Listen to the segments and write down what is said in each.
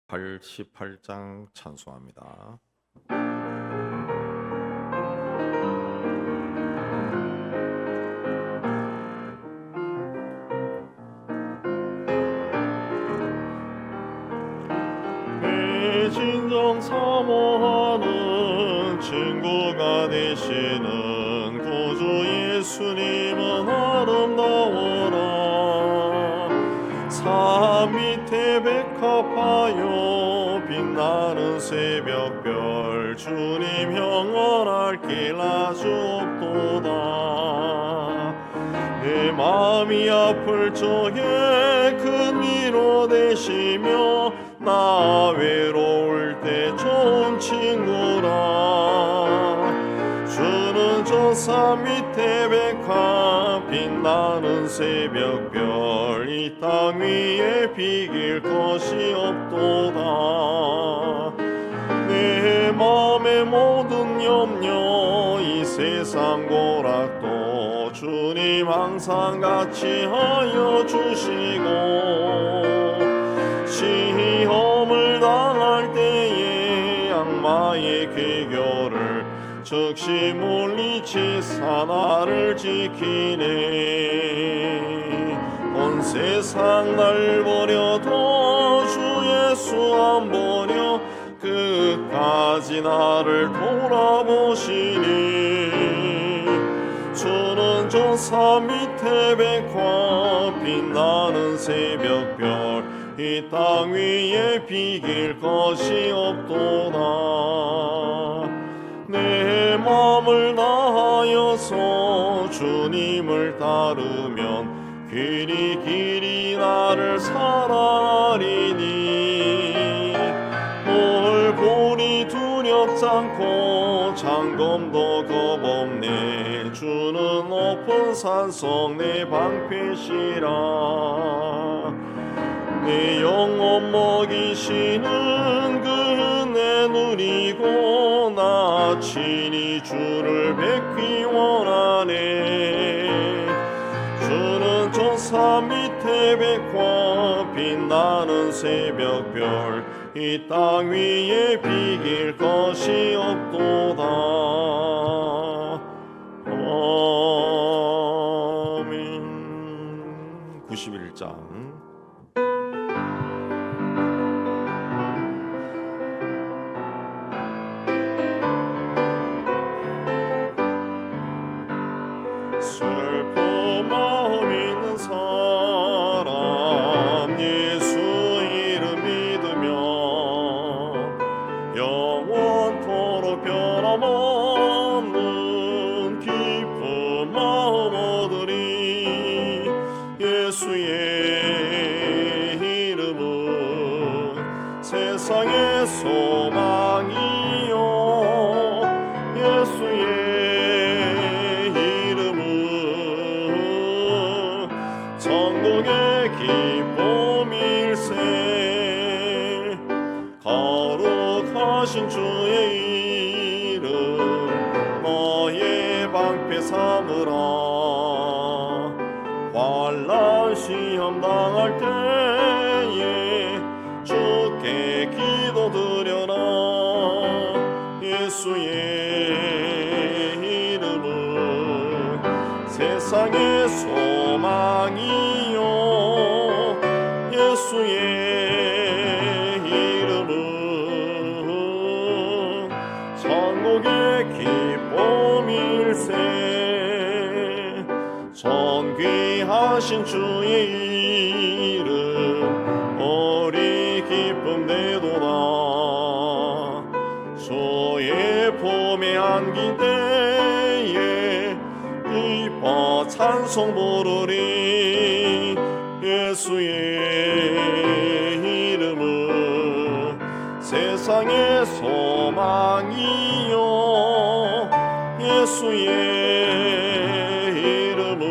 88장 찬송합니다. 내 진정 사모하는 친구가 되시는 구주 예수님은 아름다워라. 산 밑에 백합하여 빛나는 새벽별 주님 영원할 길 아주 없도다. 내 마음이 아플 적에 큰 위로 되시며 나 외로울 때 좋은 친구라. 주는 저 산 밑에 백합 빛나는 새벽별 이 땅 위에 비길 것이 없도다. 내 맘의 모든 염려 이 세상 고락도 주님 항상 같이 하여 주시고 시험을 당할 때에 악마의 괴결을 즉시 물리치사 나를 지키네. 온 세상 날 버려도 주 예수 안 버려 끝까지 나를 돌아보시니. 주는 저 산 밑에 백합 빛나는 새벽별 이 땅 위에 비길 것이 없도다. 내 맘을 다하여서 주님을 따르면 길이 나를 사랑하리니. 뭘 보니 두렵지 않고 장검도 겁없네. 주는 높은 산성 내 방패시라. 내 영혼 먹이시는 그 은혜 누리고 나 친히 주를 뵙기 원하네. 주는 저 산 밑에 백합 빛나는 새벽별 이 땅 위에 비길 것이 없도다. 아멘. 91장 슬픈 마음 있는 사람 예수 이름 믿으며 영원토록 변함없는 기쁜 마음 얻으리. 예수의 이름은 세상의 소망이요. 예수의 천국의 기쁨일세. 거룩하신 주의 이름 너의 방패 삼으라. 환난 시험 당할 때에 주께 기도드려라. 예수의 이름은 세상의 소망이요. 예수의 이름은 천국의 기쁨일세. 존귀하신 주의 이름 우리 기쁨 되도다. 주의 품에 안긴 때에 기뻐 찬송 부르리. 예수의 이름은 세상의 소망이요. 예수의 이름은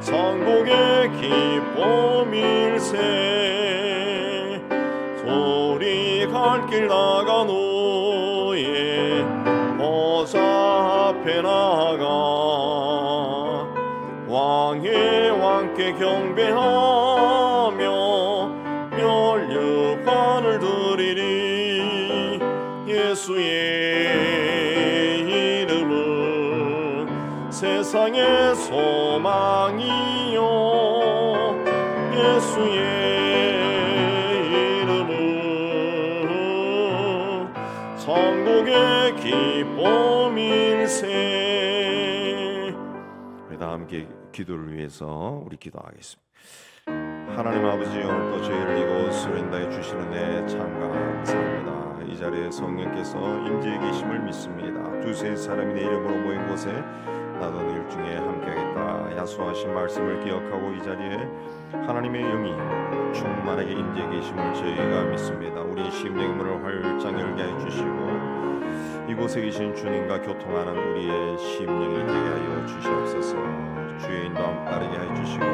천국의 기쁨일세. 소리 갈 길 나간 후에 보좌 앞에 나가 왕의 왕께 경배하며 예수의 이름은 세상의 소망이요 예수의 이름은 천국의 기쁨일세. 다 함께 기도를 위해서 우리 기도하겠습니다. 하나님 아버지, 오늘 또 저희를 이곳으로 인도해 주시는 데 참 감사합니다. 이 자리에 성령께서 임재해 계심을 믿습니다. 두세 사람이 내 이름으로 모인 곳에 나도 너희 중에 함께하겠다 약속하신 말씀을 기억하고 이 자리에 하나님의 영이 충만하게 임재해 계심을 저희가 믿습니다. 우리 심령의 문을 활짝 열게 해 주시고 이곳에 계신 주님과 교통하는 우리의 심령이 되게 하여 주시옵소서. 주의 인도함 따르게 해주시고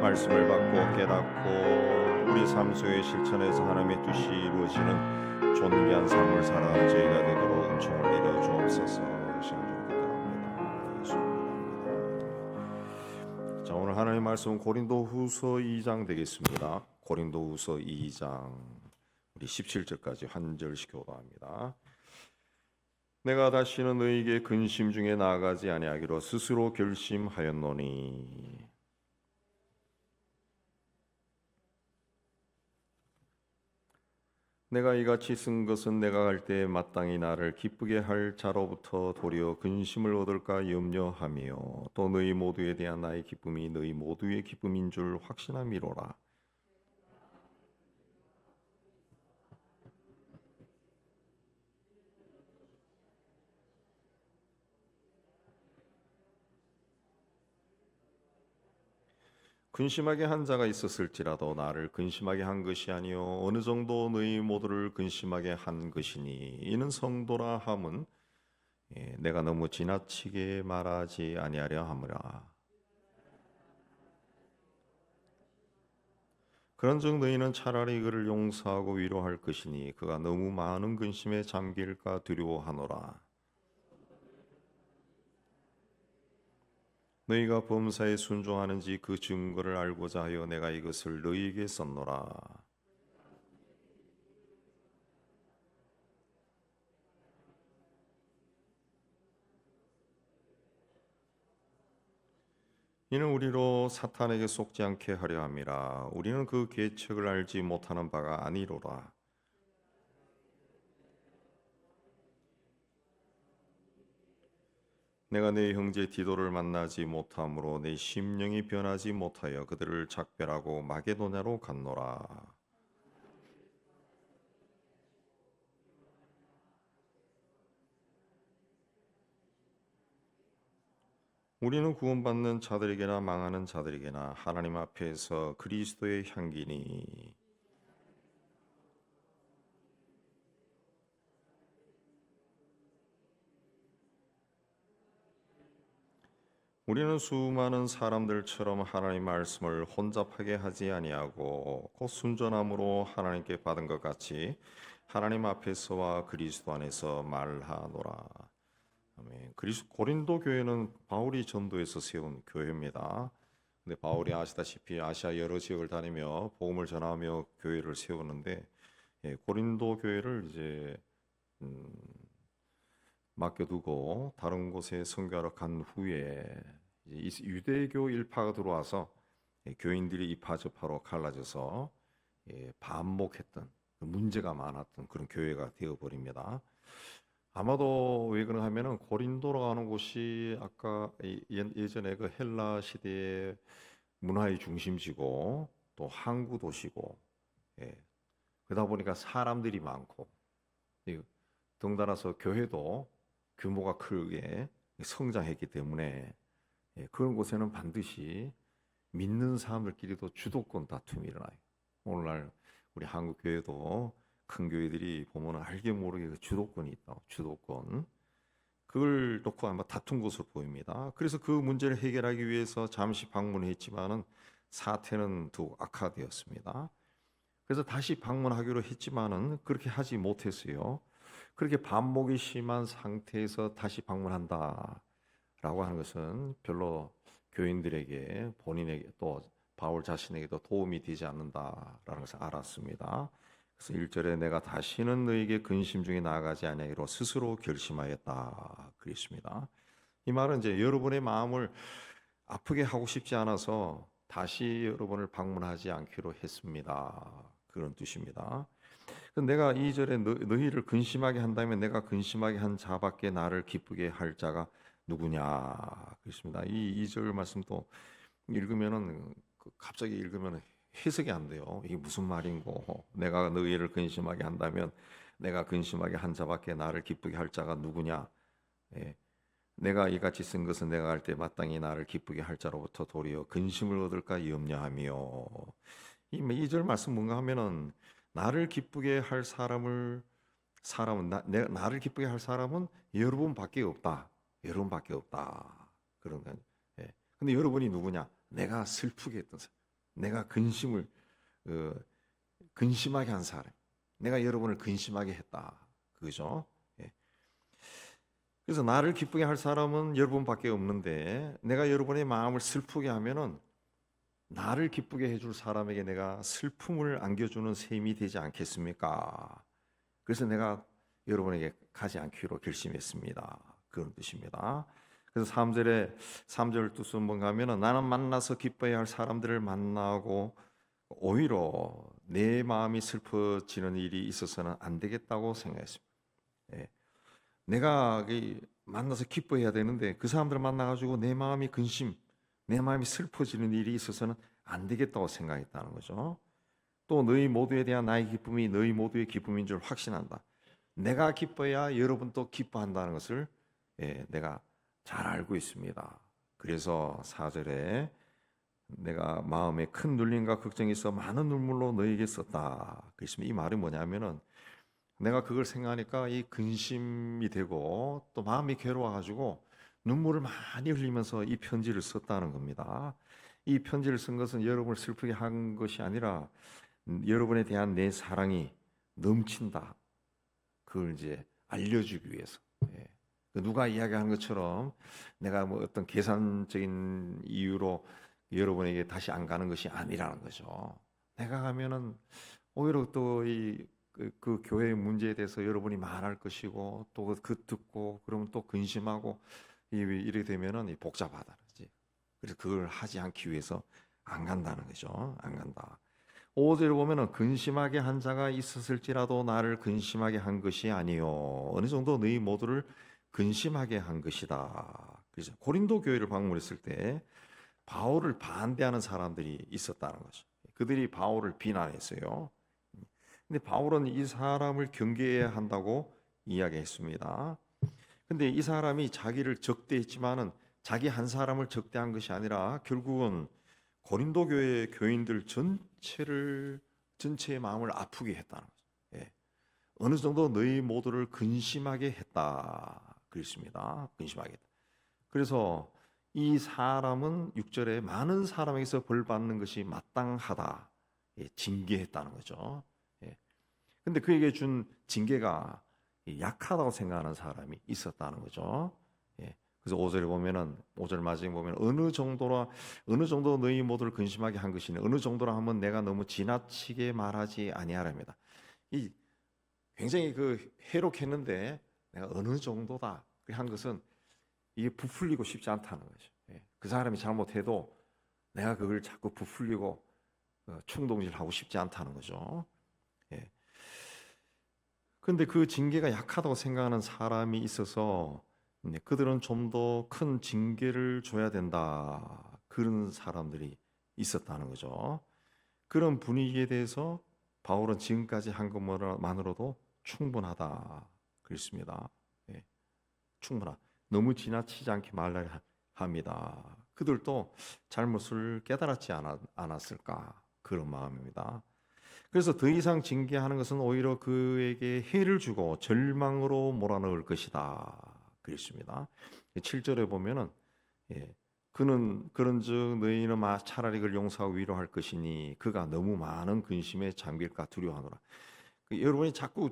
말씀을 받고 깨닫고 우리 삶 속의 실천에서 하나님의 뜻이 이루어지는 존귀한 삶을 살아가는 저희가 되도록 은총을 내려 주옵소서. 시간 좀 부탁합니다. 예수 기도합니다. 자, 오늘 하나님의 말씀은 고린도후서 2장 되겠습니다. 고린도후서 2장 우리 17절까지 한 절씩 교도합니다. 내가 다시는 너희에게 근심 중에 나아가지 아니하기로 스스로 결심하였노니 내가 이같이 쓴 것은 내가 갈 때에 마땅히 나를 기쁘게 할 자로부터 도리어 근심을 얻을까 염려하며 또 너희 모두에 대한 나의 기쁨이 너희 모두의 기쁨인 줄 확신함이로라. 근심하게 한 자가 있었을지라도 나를 근심하게 한 것이 아니요 어느 정도 너희 모두를 근심하게 한 것이니 이는 성도라 함은 내가 너무 지나치게 말하지 아니하려 함이라. 그런즉 너희는 차라리 그를 용서하고 위로할 것이니 그가 너무 많은 근심에 잠길까 두려워하노라. 너희가 범사에 순종하는지 그 증거를 알고자 하여 내가 이것을 너희에게 썼노라. 이는 우리로 사탄에게 속지 않게 하려 함이라. 우리는 그 계책을 알지 못하는 바가 아니로라. 내가 내 형제 디도를 만나지 못함으로 내 심령이 변하지 못하여 그들을 작별하고 마게도냐로 갔노라. 우리는 구원받는 자들에게나 망하는 자들에게나 하나님 앞에서 그리스도의 향기니 우리는 수많은 사람들처럼 하나님 말씀을 혼잡하게 하지 아니하고 곧 순전함으로 하나님께 받은 것 같이 하나님 앞에서와 그리스도 안에서 말하노라. 아멘. 고린도 교회는 바울이 전도해서 세운 교회입니다. 근데 바울이 아시다시피 아시아 여러 지역을 다니며 복음을 전하며 교회를 세우는데 고린도 교회를 이제 맡겨두고 다른 곳에 선교하러 간 후에 유대교 일파가 들어와서 교인들이 이파저파로 갈라져서 반목했던 문제가 많았던 그런 교회가 되어버립니다. 아마도 왜 그런가 하면은 고린도로 가는 곳이 아까 예전에 그 헬라 시대의 문화의 중심지고 또 항구 도시고 그러다 보니까 사람들이 많고 덩달아서 교회도 규모가 크게 성장했기 때문에 그런 곳에는 반드시 믿는 사람들끼리도 주도권 다툼이 일어나요. 오늘날 우리 한국 교회도 큰 교회들이 보면 알게 모르게 그 주도권이 있다. 주도권. 그걸 놓고 아마 다툰 것으로 보입니다. 그래서 그 문제를 해결하기 위해서 잠시 방문했지만은 사태는 더욱 악화되었습니다. 그래서 다시 방문하기로 했지만은 그렇게 하지 못했어요. 그렇게 반목이 심한 상태에서 다시 방문한다라고 하는 것은 별로 교인들에게 본인에게 또 바울 자신에게도 도움이 되지 않는다라는 것을 알았습니다. 그래서 1절에 내가 다시는 너에게 근심 중에 나아가지 아니하기로 스스로 결심하였다 그랬습니다. 이 말은 이제 여러분의 마음을 아프게 하고 싶지 않아서 다시 여러분을 방문하지 않기로 했습니다. 그런 뜻입니다. 내가 2절에 너희를 근심하게 한다면 내가 근심하게 한 자밖에 나를 기쁘게 할 자가 누구냐 그렇습니다. 이 2절 말씀도 읽으면은 갑자기 읽으면 해석이 안 돼요. 이게 무슨 말인고? 내가 너희를 근심하게 한다면 내가 근심하게 한 자밖에 나를 기쁘게 할 자가 누구냐? 예. 내가 이같이 쓴 것은 내가 할 때 마땅히 나를 기쁘게 할 자로부터 도리어 근심을 얻을까 염려하며 이 2절 말씀 뭔가 하면은 나를 기쁘게 할 나를 기쁘게 할 사람은 여러분밖에 없다. 여러분밖에 없다. 그런 거. 예. 근데 여러분이 누구냐? 내가 슬프게 했던 사람. 내가 어, 근심하게 한 사람. 내가 여러분을 근심하게 했다. 그죠? 예. 그래서 나를 기쁘게 할 사람은 여러분밖에 없는데 내가 여러분의 마음을 슬프게 하면은 나를 기쁘게 해줄 사람에게 내가 슬픔을 안겨주는 셈이 되지 않겠습니까? 그래서 내가 여러분에게 가지 않기로 결심했습니다. 그런 뜻입니다. 그래서 3절 뜻은 뭔가 하면은 나는 만나서 기뻐해야 할 사람들을 만나고 오히려 내 마음이 슬퍼지는 일이 있어서는 안 되겠다고 생각했습니다. 예. 내가 만나서 기뻐해야 되는데 그 사람들을 만나가지고 내 마음이 슬퍼지는 일이 있어서는 안 되겠다고 생각했다는 거죠. 또 너희 모두에 대한 나의 기쁨이 너희 모두의 기쁨인 줄 확신한다. 내가 기뻐야 여러분도 기뻐한다는 것을 내가 잘 알고 있습니다. 그래서 4절에 내가 마음에 큰 눌림과 걱정이 있어 많은 눈물로 너에게 썼다. 그랬습니다. 이 말이 뭐냐면은 내가 그걸 생각하니까 이 근심이 되고 또 마음이 괴로워가지고 눈물을 많이 흘리면서 이 편지를 썼다는 겁니다. 이 편지를 쓴 것은 여러분을 슬프게 한 것이 아니라 여러분에 대한 내 사랑이 넘친다. 그걸 이제 알려주기 위해서. 예. 누가 이야기하는 것처럼 내가 뭐 어떤 계산적인 이유로 여러분에게 다시 안 가는 것이 아니라는 거죠. 내가 가면은 오히려 또 그 교회의 문제에 대해서 여러분이 말할 것이고 또 그 듣고 그러면 또 근심하고 이렇게 되면은 복잡하다. 그래서 그걸 하지 않기 위해서 안 간다는 거죠. 안 간다. 5절을 보면은 근심하게 한 자가 있었을지라도 나를 근심하게 한 것이 아니요 어느 정도 너희 모두를 근심하게 한 것이다. 그래서 고린도 교회를 방문했을 때 바울을 반대하는 사람들이 있었다는 거죠. 그들이 바울을 비난했어요. 근데 바울은 이 사람을 경계해야 한다고 이야기했습니다. 근데 이 사람이 자기를 적대했지만은 자기 한 사람을 적대한 것이 아니라 결국은 고린도 교회 교인들 전체의 마음을 아프게 했다는 거죠. 예. 어느 정도 너희 모두를 근심하게 했다. 그랬습니다. 근심하게 했다. 그래서 이 사람은 6절에 많은 사람에게서 벌 받는 것이 마땅하다. 예, 징계했다는 거죠. 예. 근데 그에게 준 징계가 약하다고 생각하는 사람이 있었다는 거죠. 예. 그래서 5절에 보면은 5절 마지막에 보면 어느 정도 너희 모두를 근심하게 한 것이니 어느 정도라 하면 내가 너무 지나치게 말하지 아니하랍니다. 이 굉장히 해롭했는데 내가 어느 정도다 한 것은 이게 부풀리고 싶지 않다는 거죠. 예. 그 사람이 잘못해도 내가 그걸 자꾸 부풀리고 충동질하고 싶지 않다는 거죠. 예. 근데 그 징계가 약하다고 생각하는 사람이 있어서 그들은 좀 더 큰 징계를 줘야 된다. 그런 사람들이 있었다는 거죠. 그런 분위기에 대해서 바울은 지금까지 한 것만으로도 충분하다. 그랬습니다. 예, 충분하다. 너무 지나치지 않게 말해야 합니다. 그들도 잘못을 깨달았지 않았을까? 그런 마음입니다. 그래서 더 이상 징계하는 것은 오히려 그에게 해를 주고 절망으로 몰아넣을 것이다. 그랬습니다. 7절에 보면은 그는 그런즉 너희는 차라리 그를 용서하고 위로할 것이니 그가 너무 많은 근심에 잠길까 두려워하노라. 여러분이 자꾸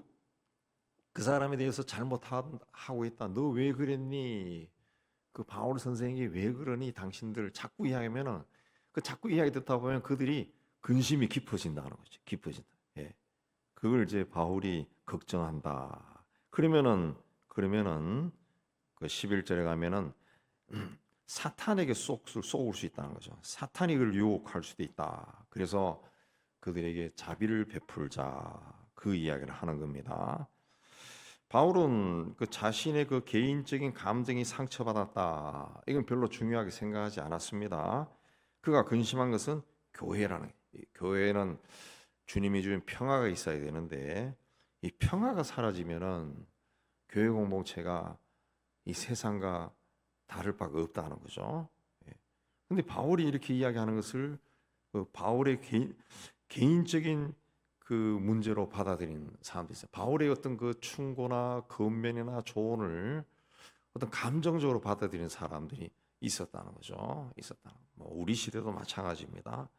그 사람에 대해서 잘못하고 있다. 너 왜 그랬니? 그 바울 선생이 왜 그러니? 당신들 자꾸 이야기하면은 그 자꾸 이야기 듣다 보면 그들이 근심이 깊어진다는 거죠. 깊어진다. 예. 그걸 이제 바울이 걱정한다. 그러면은 그 11절에 가면은 사탄에게 쏘을 수 있다는 거죠. 사탄이 그를 유혹할 수도 있다. 그래서 그들에게 자비를 베풀자. 그 이야기를 하는 겁니다. 바울은 그 자신의 그 개인적인 감정이 상처받았다. 이건 별로 중요하게 생각하지 않았습니다. 그가 근심한 것은 교회는 주님이 주신 평화가 있어야 되는데 이 평화가 사라지면은 교회 공동체가 이 세상과 다를 바가 없다는 거죠. 근데 바울이 이렇게 이야기하는 것을 그 바울의 개인적인 그 문제로 받아들인 사람들이 있어요. 바울의 어떤 그 충고나 권면이나 조언을 어떤 감정적으로 받아들이는 사람들이 있었다는 거죠. 뭐 우리 시대도 마찬가지입니다.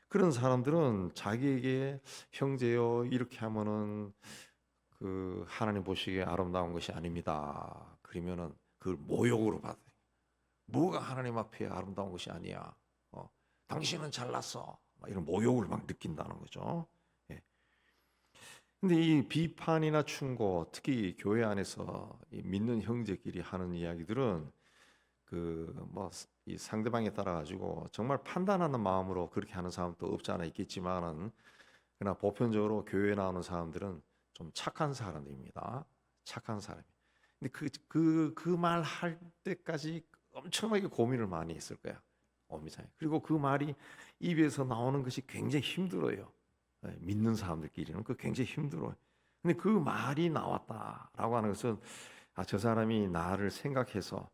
그런 사람들은 자기에게 형제여 이렇게 하면은 그 하나님 보시기에 아름다운 것이 아닙니다. 그러면은 그걸 모욕으로 받아요. 뭐가 하나님 앞에 아름다운 것이 아니야. 당신은 잘났어. 이런 모욕을 막 느낀다는 거죠. 예. 근데 이 비판이나 충고, 특히 교회 안에서 이 믿는 형제끼리 하는 이야기들은 그 뭐 이 상대방에 따라 가지고 정말 판단하는 마음으로 그렇게 하는 사람도 없지 않아 있겠지만은 그러나 보편적으로 교회에 나오는 사람들은 좀 착한 사람들입니다. 착한 사람. 근데 그 말 할 때까지 엄청나게 고민을 많이 했을 거야. 어미사에. 그리고 그 말이 입에서 나오는 것이 굉장히 힘들어요. 믿는 사람들끼리는 그 굉장히 힘들어요. 근데 그 말이 나왔다라고 하는 것은 저 사람이 나를 생각해서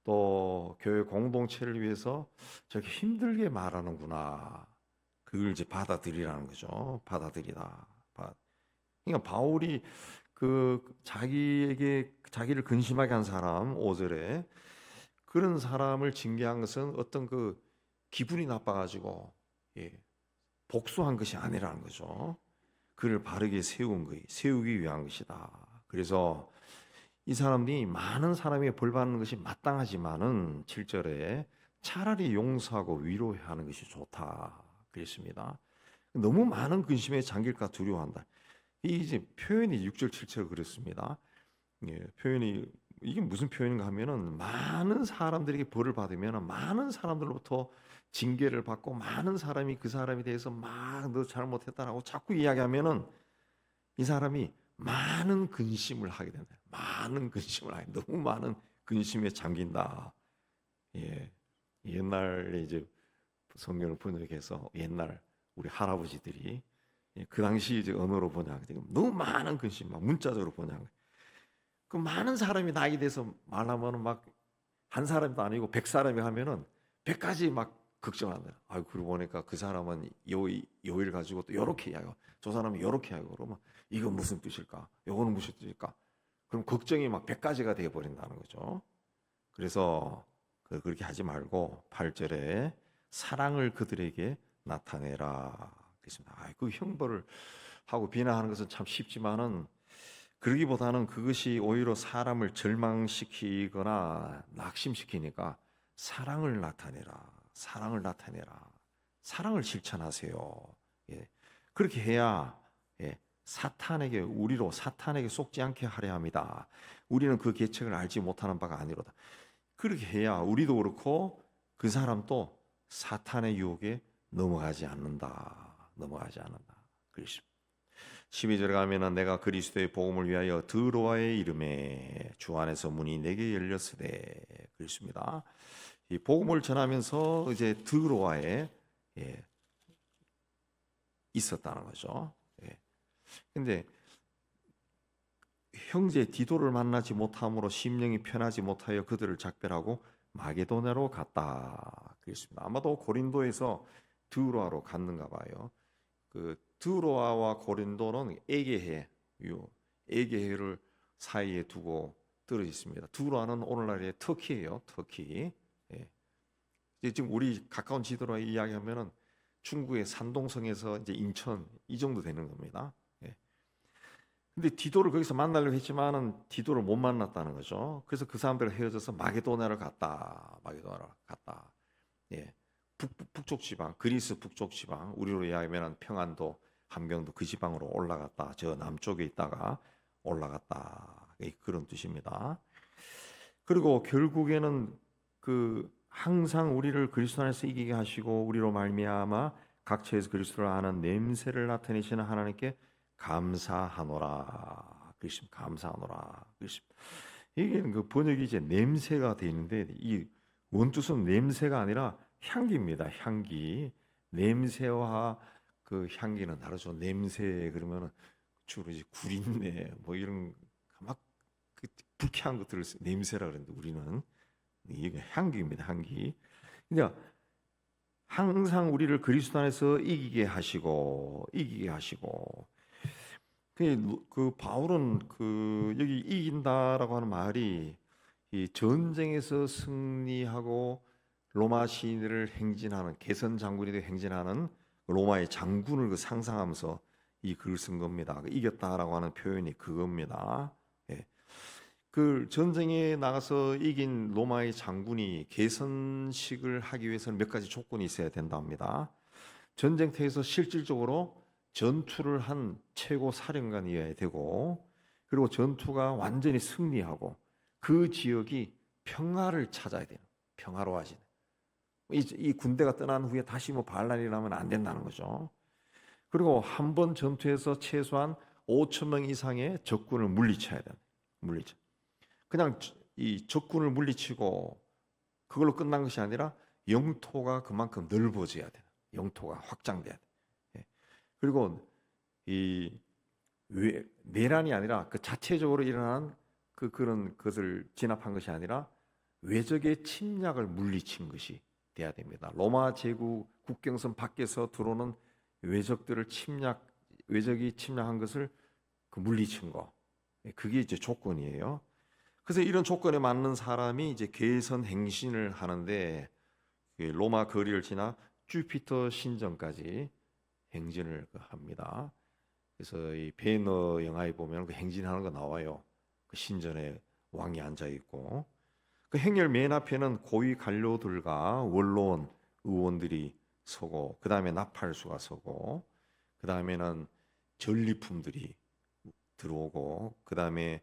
또 교회 공동체를 위해서 저렇게 힘들게 말하는구나. 그걸 이제 받아들이라는 거죠. 받아들이다. 그러니까 바울이 그 자기를 근심하게 한 사람 5절에 그런 사람을 징계한 것은 어떤 그 기분이 나빠가지고 복수한 것이 아니라는 거죠. 그를 바르게 세우기 위한 것이다. 그래서 이 사람들이 많은 사람이 벌 받는 것이 마땅하지만은 7절에 차라리 용서하고 위로하는 것이 좋다. 그랬습니다. 너무 많은 근심에 잠길까 두려워한다. 이제 표현이 6절 7절 그랬습니다. 표현이 이게 무슨 표현인가 하면은 많은 사람들에게 벌을 받으면 많은 사람들로부터 징계를 받고 많은 사람이 그 사람에 대해서 막 너 잘못했다라고 자꾸 이야기하면은 이 사람이 많은 근심을 하게 된다. 많은 근심을 하게 너무 많은 근심에 잠긴다. 예. 옛날에 이제 성경을 번역해서 옛날 우리 할아버지들이 그 당시 이제 언어로 번역 너무 많은 근심 막 문자적으로 번역. 그 많은 사람이 나에게 대해서 말하면은 막 한 사람도 아니고 100사람이 하면은 100가지 막 걱정한다. 그러고 보니까 그 사람은 요일 가지고 또 요렇게 이야기하고 저 사람은 요렇게 하고 그러면 이건 무슨 뜻일까? 요거는 무슨 뜻일까? 그럼 걱정이 막 100가지가 되어 버린다는 거죠. 그래서 그렇게 하지 말고 8절에 사랑을 그들에게 나타내라. 그렇습니다. 그 형벌을 하고 비난하는 것은 참 쉽지만은 그러기보다는 그것이 오히려 사람을 절망시키거나 낙심시키니까 사랑을 나타내라. 사랑을 실천하세요. 그렇게 해야 사탄에게 속지 않게 하려 합니다. 우리는 그 계책을 알지 못하는 바가 아니로다. 그렇게 해야 우리도 그렇고 그 사람도 사탄의 유혹에 넘어가지 않는다. 그렇습니다. 12절에 가면은 내가 그리스도의 복음을 위하여 드로아의 이름에 주 안에서 문이 내게 열렸으되 그렇습니다. 이 복음을 전하면서 이제 드로아에 있었다는 거죠. 근데 형제 디도를 만나지 못함으로 심령이 편하지 못하여 그들을 작별하고 마게도냐로 갔다. 그랬습니다. 아마도 고린도에서 드로아로 갔는가 봐요. 그 드로아와 고린도는 에게해를 사이에 두고 떨어져 있습니다. 드로아는 오늘날의 터키예요. 터키. 지금 우리 가까운 지도로 이야기하면은 중국의 산동성에서 이제 인천 이 정도 되는 겁니다. 근데 디도를 거기서 만나려고 했지만은 디도를 못 만났다는 거죠. 그래서 그 사람들 헤어져서 마게도냐로 갔다. 예. 북쪽 지방, 그리스 북쪽 지방, 우리로 이야기하면 평안도, 함경도 그 지방으로 올라갔다. 저 남쪽에 있다가 올라갔다. 그런 뜻입니다. 그리고 결국에는 그 항상 우리를 그리스도 안에서 이기게 하시고 우리로 말미암아 각처에서 그리스도를 아는 냄새를 나타내시는 하나님께 감사하노라. 그렇습니다. 감사하노라. 그렇습니다. 이게 그 번역이 이제 냄새가 돼 있는데 이 원뜻은 냄새가 아니라 향기입니다. 향기. 냄새와 그 향기는 다르죠. 냄새 그러면은 주로 이제 구린내 뭐 이런 막 그 불쾌한 것들을 냄새라 그러는데 우리는 이게 향기입니다. 향기. 그러니까 항상 우리를 그리스도 안에서 이기게 하시고 그 바울은 그 여기 이긴다라고 하는 말이 이 전쟁에서 승리하고 로마 시위를 행진하는 개선 장군이 행진하는 로마의 장군을 그 상상하면서 이 글을 쓴 겁니다. 이겼다라고 하는 표현이 그겁니다. 예. 그 전쟁에 나가서 이긴 로마의 장군이 개선식을 하기 위해서는 몇 가지 조건이 있어야 된답니다. 전쟁터에서 실질적으로 전투를 한 최고 사령관이어야 되고, 그리고 전투가 완전히 승리하고 그 지역이 평화를 찾아야 돼요. 평화로워지는. 이 군대가 떠난 후에 다시 뭐 반란이 나면 안 된다는 거죠. 그리고 한 번 전투에서 최소한 5천 명 이상의 적군을 물리쳐야 돼요. 물리쳐. 그냥 이 적군을 물리치고 그걸로 끝난 것이 아니라 영토가 그만큼 넓어져야 돼요. 영토가 확장돼야 돼요. 예. 그리고 이 내란이 아니라 그 자체적으로 일어난 그런 것을 진압한 것이 아니라 외적의 침략을 물리친 것이 돼야 됩니다. 로마 제국 국경선 밖에서 들어오는 외적이 침략한 것을 그 물리친 거. 그게 이제 조건이에요. 그래서 이런 조건에 맞는 사람이 이제 개선 행진을 하는데 로마 거리를 지나 주피터 신전까지 행진을 합니다. 그래서 이 베너 영화에 보면 그 행진하는 거 나와요. 그 신전에 왕이 앉아 있고 그 행렬 맨 앞에는 고위 관료들과 원로원 의원들이 서고 그 다음에 나팔수가 서고 그 다음에는 전리품들이 들어오고 그 다음에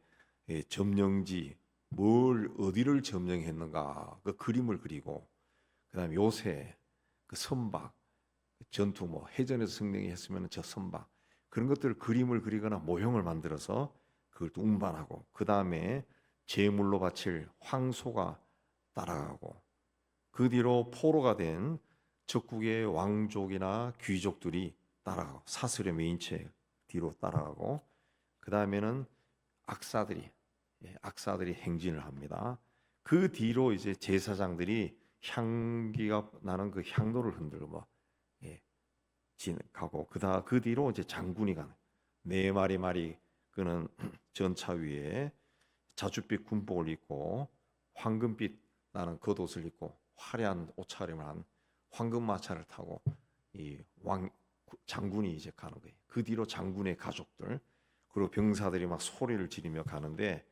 점령지 뭘 어디를 점령했는가 그 그림을 그리고 그 다음에 요새 그 선박 전투 뭐 해전에서 승리했으면 저 선박 그런 것들 그림을 그리거나 모형을 만들어서 그걸 또 운반하고 그 다음에 제물로 바칠 황소가 따라가고 그 뒤로 포로가 된 적국의 왕족이나 귀족들이 따라가고 사슬에 매인 채 뒤로 따라가고 그 다음에는 악사들이 행진을 합니다. 그 뒤로 이제 제사장들이 향기가 나는 그 향로를 흔들고 가고 그 뒤로 이제 장군이 가는 네 마리 끄는 전차 위에 자줏빛 군복을 입고 황금빛 나는 겉옷을 입고 화려한 옷차림을 한 황금마차를 타고 이 장군이 이제 가는 거예요. 그 뒤로 장군의 가족들 그리고 병사들이 막 소리를 지르며 가는데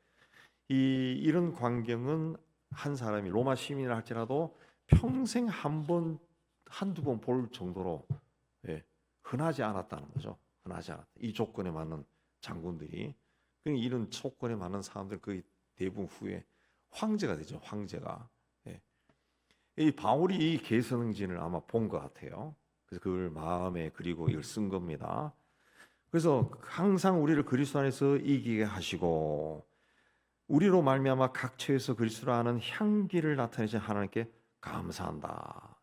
이런 광경은 한 사람이 로마 시민이라 할지라도 평생 한두 번 볼 정도로 흔하지 않았다는 거죠. 흔하지 않았다. 이 조건에 맞는 장군들이 이런 조건에 맞는 사람들 거의 대부분 후에 황제가 되죠. 황제가. 이 바울이 이 개선행진을 아마 본 것 같아요. 그래서 그걸 마음에 그리고 이걸 쓴 겁니다. 그래서 항상 우리를 그리스도 안에서 이기게 하시고 우리로 말미암아 각처에서 그리스도를 아는 향기를 나타내신 하나님께 감사한다.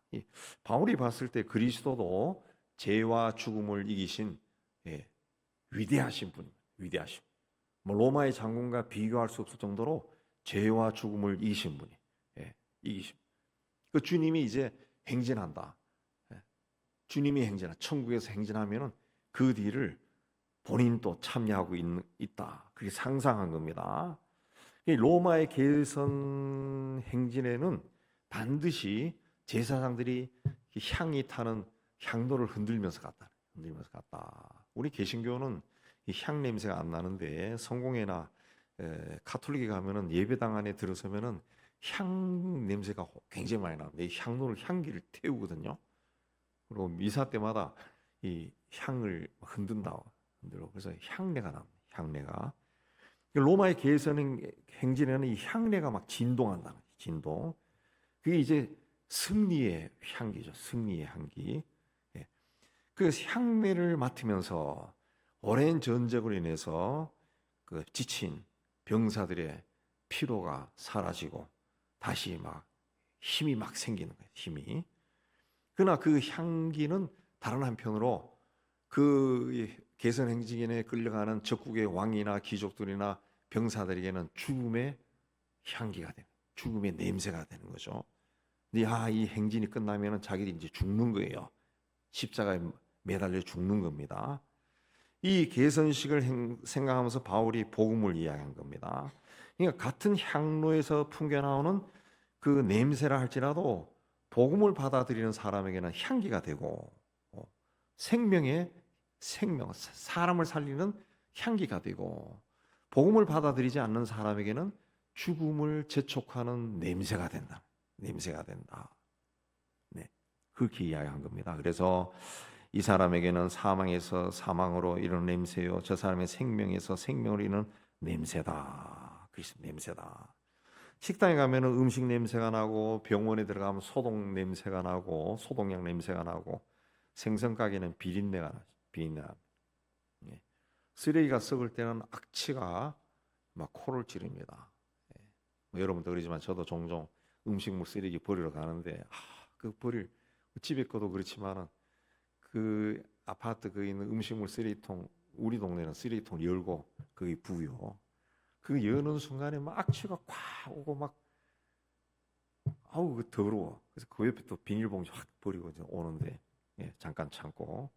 바울이 봤을 때 그리스도도 죄와 죽음을 이기신 위대하신 분, 위대하신. 뭐 로마의 장군과 비교할 수 없을 정도로 죄와 죽음을 이기신 분이 이기신. 그 주님이 이제 행진한다. 주님이 천국에서 행진하면은 그 뒤를 본인도 참여하고 있다. 그게 상상한 겁니다. 로마의 개선 행진에는 반드시 제사장들이 향이 타는 향로를 흔들면서 갔다. 우리 개신교는 이 향 냄새가 안 나는데 성공회나 카톨릭에 가면은 예배당 안에 들어서면은 향 냄새가 굉장히 많이 나는데 이 향기를 태우거든요. 그리고 미사 때마다 이 향을 흔든다. 흔들고 그래서 향내가 납니다. 향내가. 로마의 개선 행진에는 이 향내가 막 진동한다. 진동. 그게 이제 승리의 향기죠. 승리의 향기. 예. 그 향내를 맡으면서 오랜 전쟁으로 인해서 그 지친 병사들의 피로가 사라지고 다시 막 힘이 막 생기는 거예요. 힘이. 그러나 그 향기는 다른 한편으로 그 개선 행진에 끌려가는 적국의 왕이나 귀족들이나 병사들에게는 죽음의 향기가 되는, 죽음의 냄새가 되는 거죠. 근데 이 행진이 끝나면은 자기들이 이제 죽는 거예요. 십자가에 매달려 죽는 겁니다. 이 개선식을 생각하면서 바울이 복음을 이야기한 겁니다. 그러니까 같은 향로에서 풍겨나오는 그 냄새라 할지라도 복음을 받아들이는 사람에게는 향기가 되고 생명의 생명, 사람을 살리는 향기가 되고 복음을 받아들이지 않는 사람에게는 죽음을 재촉하는 냄새가 된다. 냄새가 된다. 네, 그렇게 이야기한 겁니다. 그래서 이 사람에게는 사망에서 사망으로 이르는 냄새요, 저 사람의 생명에서 생명으로 이르는 냄새다. 그래서 냄새다. 식당에 가면은 음식 냄새가 나고 병원에 들어가면 소독 냄새가 나고 소독약 냄새가 나고 생선 가게는 비린내가 나죠. 비린내. 예. 쓰레기가 썩을 때는 악취가 막 코를 찌릅니다. 예. 뭐 여러분도 그러지만 저도 종종 음식물 쓰레기 버리러 가는데 그 버릴 집에 거도 그렇지만은 그 아파트 그 있는 음식물 쓰레기통 우리 동네는 쓰레기통 열고 거기 부요. 그 여는 순간에 막 악취가 꽉 오고 막 그 더러워. 그래서 그 옆에 또 비닐봉지 확 버리고 이제 오는데 잠깐 참고.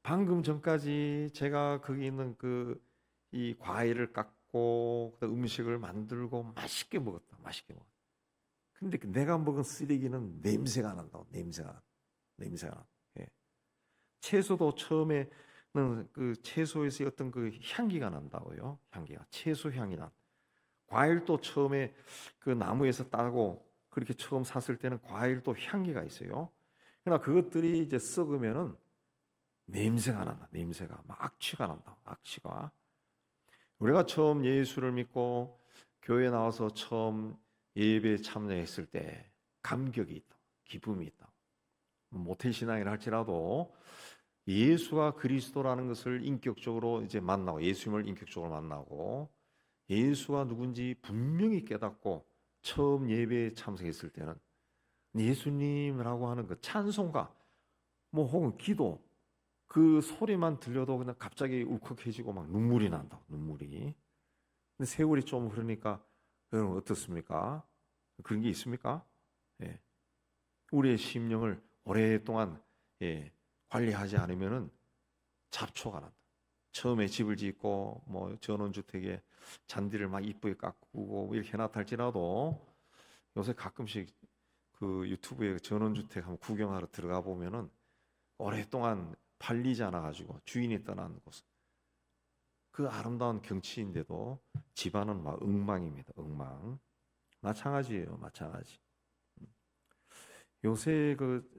방금 전까지 제가 거기 있는 그 이 과일을 깎고 음식을 만들고 맛있게 먹었다. 맛있게 먹었다. 근데 내가 먹은 쓰레기는 냄새가 난다고. 냄새가. 예. 채소도 처음에는 그 채소에서 어떤 그 향기가 난다고요. 향기가 채소 향이 난. 과일도 처음에 그 나무에서 따고 그렇게 처음 샀을 때는 과일도 향기가 있어요. 그러나 그것들이 이제 썩으면은 냄새가 난다. 냄새가 막 악취가 난다. 악취가. 우리가 처음 예수를 믿고 교회 나와서 처음 예배에 참여했을 때 감격이 있다. 기쁨이 있다. 모태신앙이라 할지라도 예수가 그리스도라는 것을 인격적으로 이제 만나고 예수님을 인격적으로 만나고 예수가 누군지 분명히 깨닫고 처음 예배에 참석했을 때는 예수님이라고 하는 그 찬송가 뭐 혹은 기도 그 소리만 들려도 그냥 갑자기 울컥해지고 막 눈물이 난다. 눈물이. 근데 세월이 좀 흐르니까 여러분 어떻습니까? 그런 게 있습니까? 예. 우리의 심령을 오랫동안 관리하지 않으면은 잡초가 난다. 처음에 집을 짓고 뭐 전원주택에 잔디를 막 이쁘게 깎고 이렇게 해놨다 할지라도 요새 가끔씩 그 유튜브에 전원주택 한번 구경하러 들어가 보면은 오랫동안 팔리지 않아 가지고 주인이 떠난 곳. 그 아름다운 경치인데도 집안은 막 엉망입니다. 엉망. 마찬가지예요. 마찬가지. 요새 그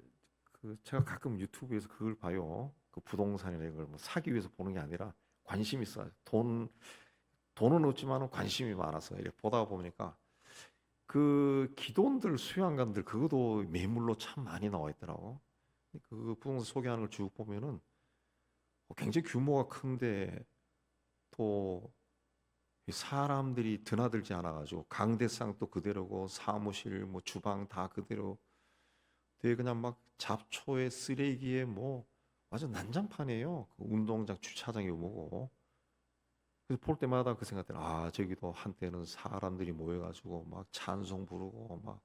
제가 가끔 유튜브에서 그걸 봐요. 그 부동산이나 이걸 뭐 사기 위해서 보는 게 아니라 관심이 있어요. 돈은 없지만 관심이 많아서 이렇게 보다 보니까 그 기돈들 수양관들 그것도 매물로 참 많이 나와 있더라고. 그 부동산 소개하는 걸 쭉 보면은 굉장히 규모가 큰데 또 사람들이 드나들지 않아가지고 강대상도 그대로고 사무실 뭐 주방 다 그대로 되게 그냥 막 잡초에 쓰레기에 뭐 완전 난장판이에요. 그 운동장 주차장이 뭐고. 그래서 볼 때마다 그 생각들, 저기도 한때는 사람들이 모여가지고 막 찬송 부르고 막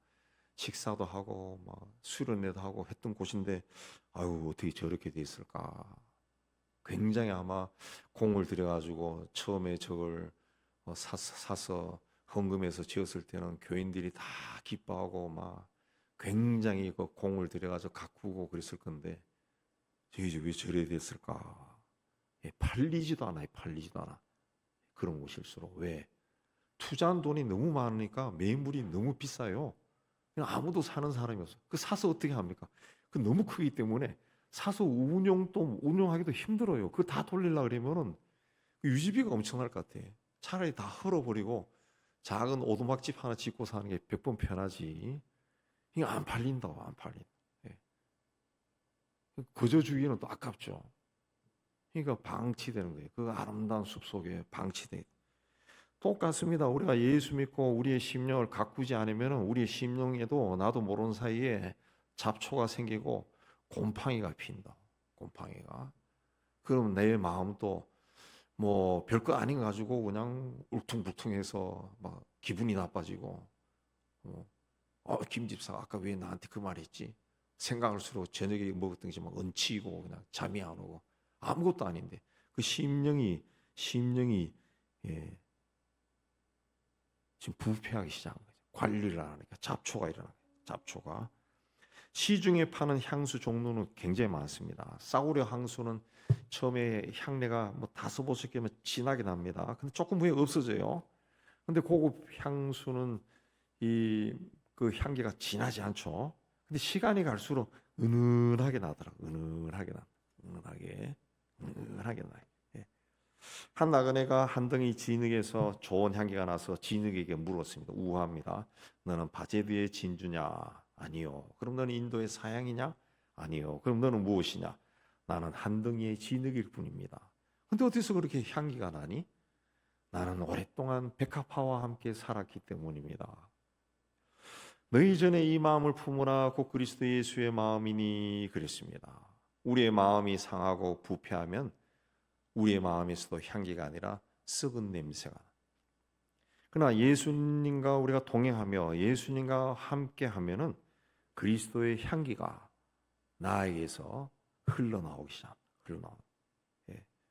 식사도 하고 막 수련회도 하고 했던 곳인데 아유 어떻게 저렇게 돼 있을까. 굉장히 아마 공을 들여가지고 처음에 저걸 사서 헌금해서 지었을 때는 교인들이 다 기뻐하고 막 굉장히 그 공을 들여가지고 가꾸고 그랬을 건데 저게 왜 저래 됐을까? 팔리지도 않아요. 팔리지도 않아. 그런 곳일수록 왜? 투자한 돈이 너무 많으니까 매물이 너무 비싸요. 그냥 아무도 사는 사람이 없어. 그 사서 어떻게 합니까? 그 너무 크기 때문에 사서 운용하기도 힘들어요. 그거 다 돌리려 그러면은 유지비가 엄청날 것 같아. 차라리 다 헐어버리고 작은 오두막집 하나 짓고 사는 게 100번 편하지. 이게 안 팔린다, 안 팔린. 예. 거저주기는 또 아깝죠. 그러니까 방치되는 거예요. 그 아름다운 숲속에 방치돼. 똑같습니다. 우리가 예수 믿고 우리의 심령을 가꾸지 않으면 우리의 심령에도 나도 모르는 사이에 잡초가 생기고 곰팡이가 핀다. 곰팡이가. 그럼 내 마음도 뭐 별거 아닌 거 가지고 그냥 울퉁불퉁해서 막 기분이 나빠지고 김 집사가 아까 왜 나한테 그 말했지? 생각할수록 저녁에 먹었던 게 막 얹히고 그냥 잠이 안 오고 아무것도 아닌데 그 심령이 예, 지금 부패하기 시작한 거죠. 관리를 안 하니까 잡초가 일어나요. 잡초가. 시중에 파는 향수 종류는 굉장히 많습니다. 싸구려 향수는 처음에 향내가 뭐 5-6개면 진하게 납니다. 근데 조금 후에 없어져요. 근데 고급 향수는 그 향기가 진하지 않죠. 근데 시간이 갈수록 은은하게 나더라고요. 은은하게 나요. 예. 한 나그네가 한 덩이 진흙에서 좋은 향기가 나서 진흙에게 물었습니다. 우화합니다. 너는 바제드의 진주냐? 아니요. 그럼 너는 인도의 사양이냐? 아니요. 그럼 너는 무엇이냐? 나는 한 덩이의 진흙일 뿐입니다. 근데 어디서 그렇게 향기가 나니? 나는 오랫동안 백합화와 함께 살았기 때문입니다. 너희 전에 이 마음을 품으라 곧 그리스도 예수의 마음이니 그랬습니다. 우리의 마음이 상하고 부패하면 우리의 마음에서도 향기가 아니라 썩은 냄새가. 그러나 예수님과 우리가 동행하며 예수님과 함께하면은 그리스도의 향기가 나에게서 흘러나오기 시작합니다.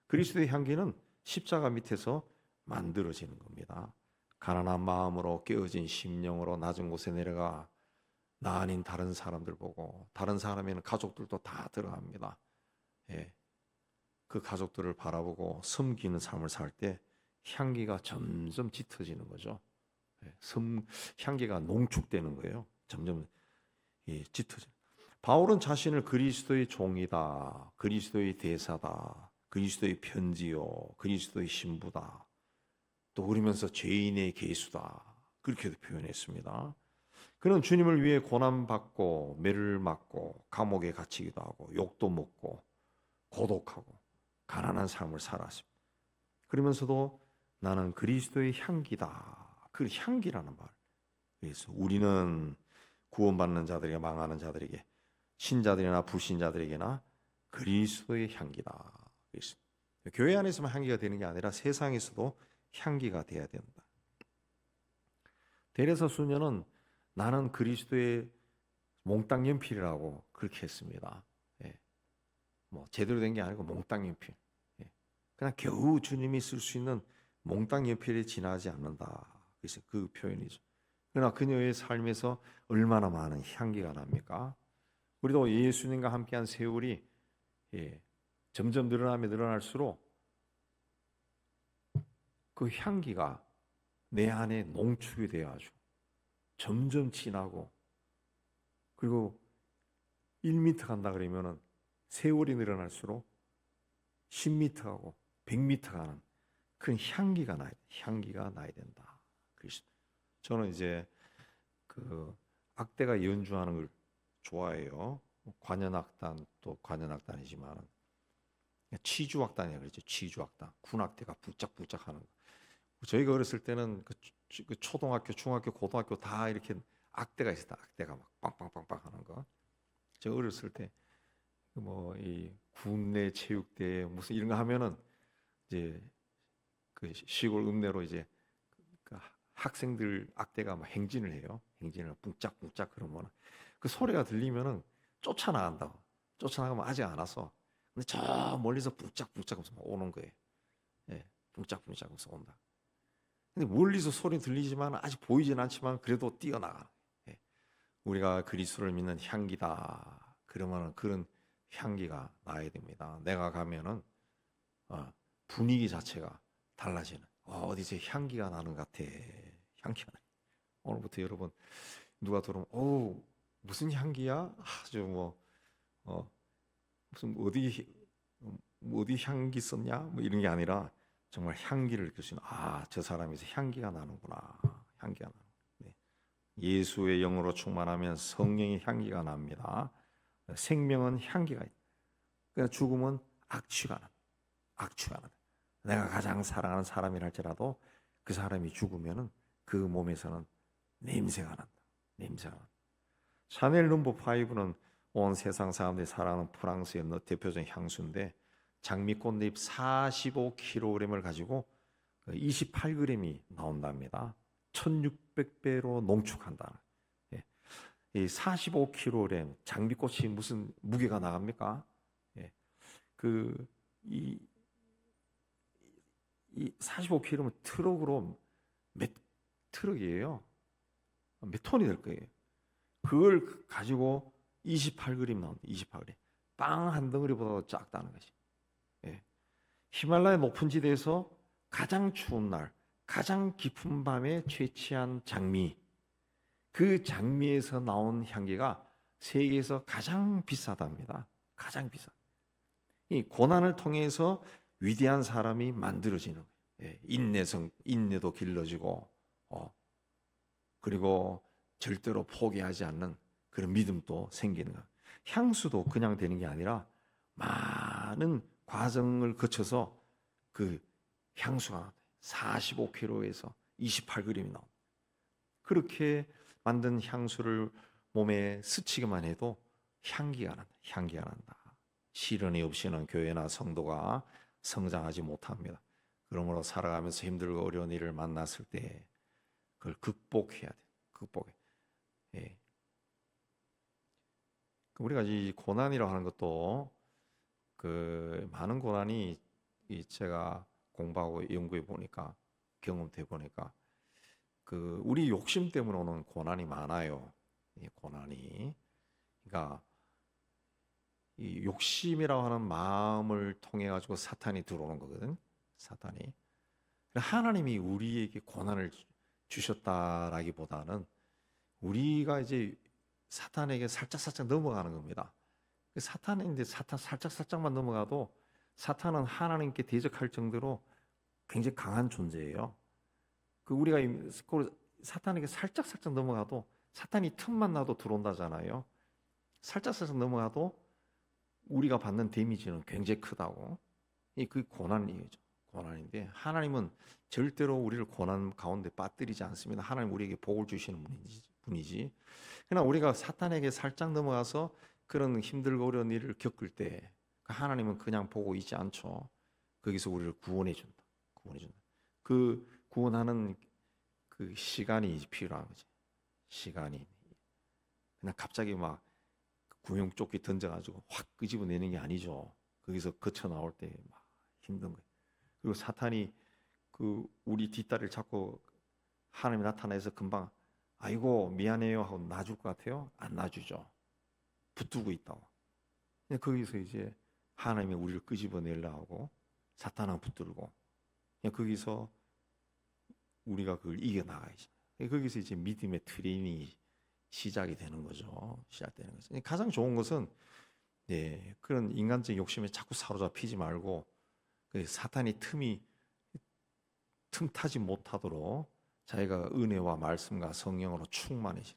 그리스도의 향기는 십자가 밑에서 만들어지는 겁니다. 가난한 마음으로 깨어진 심령으로 낮은 곳에 내려가 나 아닌 다른 사람들 보고 다른 사람에는 가족들도 다 들어갑니다. 그 가족들을 바라보고 섬기는 삶을 살 때 향기가 점점 짙어지는 거죠. 향기가 농축되는 거예요. 점점 짙어져. 바울은 자신을 그리스도의 종이다, 그리스도의 대사다, 그리스도의 편지요, 그리스도의 신부다. 또 그러면서 죄인의 계수다. 그렇게도 표현했습니다. 그는 주님을 위해 고난받고 매를 맞고 감옥에 갇히기도 하고 욕도 먹고 고독하고 가난한 삶을 살았습니다. 그러면서도 나는 그리스도의 향기다. 그 향기라는 말. 그래서 우리는 구원받는 자들에게 망하는 자들에게 신자들이나 불신자들에게나 그리스도의 향기다. 그래서 교회 안에서만 향기가 되는 게 아니라 세상에서도 향기가 돼야 된다. 데레사 수녀는 나는 그리스도의 몽땅 연필이라고 그렇게 했습니다. 뭐 제대로 된 게 아니고 몽땅 연필. 그냥 겨우 주님이 쓸 수 있는 몽땅 연필에 지나지 않는다. 그래서 그 표현이죠. 그러나 그녀의 삶에서 얼마나 많은 향기가 납니까? 우리도 예수님과 함께한 세월이 점점 늘어날수록 그 향기가 내 안에 농축이 되어가지고 점점 진하고 그리고 1m 간다 그러면은 세월이 늘어날수록 10m하고 100m 가는 그 향기가 나야 된다. 그래서 저는 이제 그 악대가 연주하는 걸 좋아해요. 관현악단 또 관현악단이지만 치주악단이라고 그러죠. 치주악단. 군악대가 북적북적 하는 거. 저희가 어렸을 때는 그 초등학교, 중학교, 고등학교 다 이렇게 악대가 있었다. 악대가 막 빵빵빵빵 하는 거. 제가 어렸을 때 뭐 이 군내 체육대회 무슨 이런 거 하면은 이제 그 시골 읍내로 이제 그 학생들 악대가 막 행진을 해요. 행진을 뿡짝뿡짝 그러면 그 소리가 들리면은 쫓아나간다고. 쫓아나가면 아직 안 와서. 근데 저 멀리서 뿡짝뿡짝 하면서 오는 거예요. 뿡짝뿡짝 하면서 온다. 근데 멀리서 소리 들리지만 아직 보이진 않지만 그래도 뛰어나가. 우리가 그리스도를 믿는 향기다. 그러면은 그런 향기가 나야 됩니다. 내가 가면은 분위기 자체가 달라지는. 어디서 향기가 나는 것 같아. 향기가 나. 오늘부터 여러분 누가 들어오면 무슨 향기야? 아주 뭐 무슨 어디 향기 썼냐 뭐 이런 게 아니라 정말 향기를 느낄 수 있는, 저 사람에서 향기가 나는구나. 향기가 나. 네. 예수의 영으로 충만하면 성령의 향기가 납니다. 생명은 향기가 있다. 그러니까 죽음은 악취가 난다. 악취가 난다. 내가 가장 사랑하는 사람이랄지라도 그 사람이 죽으면은 그 몸에서는 냄새가 난다. 냄새가 난다. 샤넬 넘버 5는 온 세상 사람들이 사랑하는 프랑스의 대표적인 향수인데, 장미꽃잎 45kg을 가지고 28g이 나온답니다. 1600배로 농축한다. 예. 이 45kg 장미꽃이 무슨 무게가 나갑니까? 예. 이 45kg면 트럭으로 몇 트럭이에요? 몇 톤이 될 거예요. 그걸 가지고 28g 나온다. 28g. 빵 한 덩어리보다 작다는 거지. 예. 히말라야 높은 지대에서 가장 추운 날, 가장 깊은 밤에 채취한 장미, 그 장미에서 나온 향기가 세계에서 가장 비싸답니다. 가장 비싸. 이 고난을 통해서 위대한 사람이 만들어지는 거예요. 예. 인내도 길러지고, 그리고 절대로 포기하지 않는 그런 믿음도 생기는 거예요. 향수도 그냥 되는 게 아니라 많은 과정을 거쳐서 그 향수가 45kg에서 28g이 나옵니다. 그렇게 만든 향수를 몸에 스치기만 해도 향기가 난다. 향기가 난다. 시련이 없이는 교회나 성도가 성장하지 못합니다. 그러므로 살아가면서 힘들고 어려운 일을 만났을 때 그걸 극복해야 돼. 극복해. 예. 우리가 이 고난이라고 하는 것도 그 많은 고난이 제가 공부하고 연구해 보니까, 경험해 보니까 그 우리 욕심 때문에 오는 고난이 많아요. 이 고난이. 그러니까 이 욕심이라고 하는 마음을 통해 가지고 사탄이 들어오는 거거든. 사탄이. 하나님이 우리에게 고난을 주셨다라기보다는 우리가 이제 사탄에게 살짝살짝 넘어가는 겁니다. 사탄은 이제 살짝살짝만 넘어가도 사탄은 하나님께 대적할 정도로 굉장히 강한 존재예요. 우리가 사탄에게 살짝살짝 넘어가도, 사탄이 틈만 나도 들어온다잖아요. 살짝살짝 넘어가도 우리가 받는 데미지는 굉장히 크다고. 그 고난이죠. 고난인데 하나님은 절대로 우리를 고난 가운데 빠뜨리지 않습니다. 하나님 우리에게 복을 주시는 분이지. 그러나 우리가 사탄에게 살짝 넘어가서 그런 힘들고 어려운 일을 겪을 때 하나님은 그냥 보고 있지 않죠. 거기서 우리를 구원해 준다. 그 구원하는 그 시간이 필요한 거지. 시간이. 그냥 갑자기 막 구명조끼 던져가지고 확 끄집어내는 게 아니죠. 거기서 거쳐 나올 때 막 힘든 거예요. 그리고 사탄이 우리 뒷다리를 잡고 하나님이 나타나서 금방 아이고 미안해요 하고 놔줄 것 같아요? 안 놔주죠. 붙들고 있다고. 거기서 이제 하나님이 우리를 끄집어내려고 하고 사탄은 붙들고, 거기서 우리가 그걸 이겨나가야지. 거기서 이제 믿음의 트레이닝이 시작이 되는 거죠. 시작되는 거죠. 가장 좋은 것은 그런 인간적인 욕심에 자꾸 사로잡히지 말고 사탄이 틈타지 못하도록 자기가 은혜와 말씀과 성령으로 충만해지.